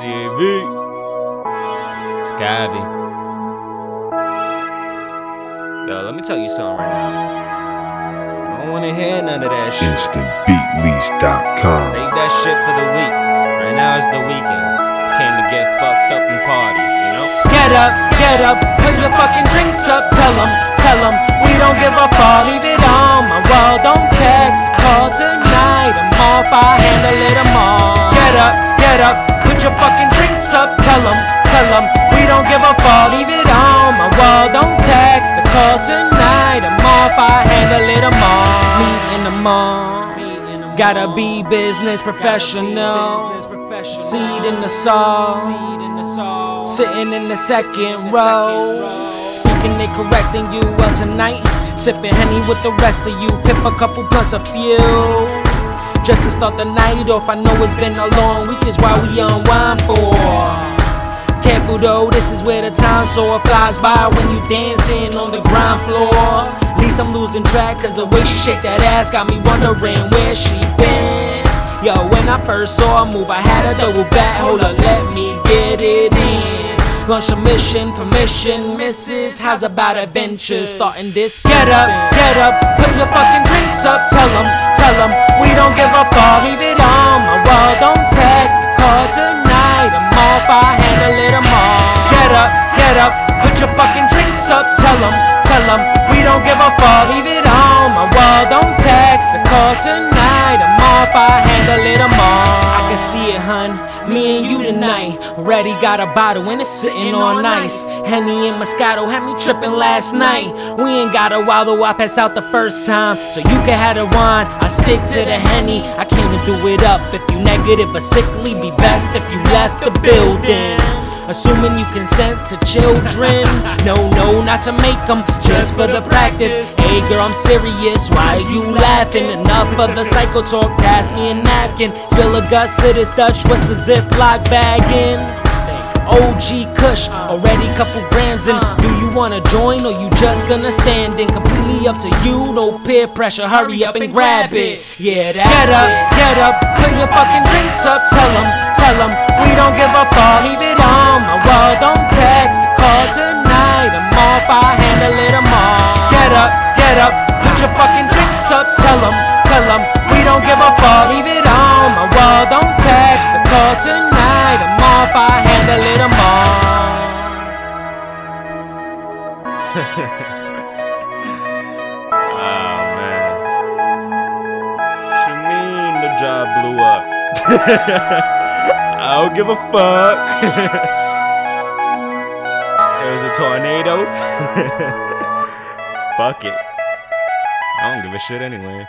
CAV. Scabby. Yo, let me tell you something right now. I don't wanna hear none of that shit. InstantBeatLease.com. Save that shit for the week. Right now it's the weekend. Came to get fucked up and party, you know? Get up, put your fucking drinks up. Tell 'em, we don't give a fuck. Leave it on my wall, don't text, call tonight. I'm off, I handle it tomorrow. Get up, put your fucking drinks up. Tell 'em, we don't give a fuck. Leave it on my wall, don't text, call tonight. I'm off, I handle it tomorrow. Meet in the mall, gotta be business professional. Seed in the soul, sitting in the second row. Speaking it correcting you well tonight. Sipping Henny with the rest of you. Pip a couple blunts of fuel just to start the night off. I know it's been a long week, is why we unwind for. Careful though, this is where the time soar flies by when you dancing on the ground floor. At least I'm losing track, cause the way she shake that ass got me wondering where she been. Yo, when I first saw her move, I had a double back. Hold up, let me get it in. Launch a mission, permission, missus. How's about adventures? Starting this. Get up, put your fucking drinks up. Tell 'em, we don't give a fuck. Leave it on my wall, don't text, call tonight. I'm off, I handle it tomorrow. Get up, put your fucking drinks up. Tell 'em, we don't give a fuck. Leave it on my wall, don't text, call tonight. I'm off, I handle it tomorrow. I can see it, hun. Me and you tonight. Already got a bottle and it's sitting all nice. Henny and Moscato had me tripping last night. We ain't got a while though, I passed out the first time. So you can have the wine, I stick to the Henny. I came to do it up. If you negative or sickly, be best if you left the building. Assuming you consent to children. No, not to make them, just for the practice. Hey girl, I'm serious, why are you laughing? Enough of the psycho talk, pass me a napkin. Spill a guts to this Dutch, what's the Ziploc bag in? OG Kush, already couple grams in. Do you wanna join or you just gonna stand in? Completely up to you, no peer pressure, hurry up and grab it. Yeah, that's Get up, put your fucking drinks up. Tell 'em, we don't give a fuck. Leave it on my wall, don't text, call tonight. I'm off, I handle it tomorrow. Get up, put your fucking drinks up. Tell 'em, we don't give a fuck. Leave it on my wall, don't text, call tonight. I'm off, I handle it tomorrow. Oh man. What you mean the job blew up? I don't give a fuck. It was a tornado. Fuck it. I don't give a shit anyway.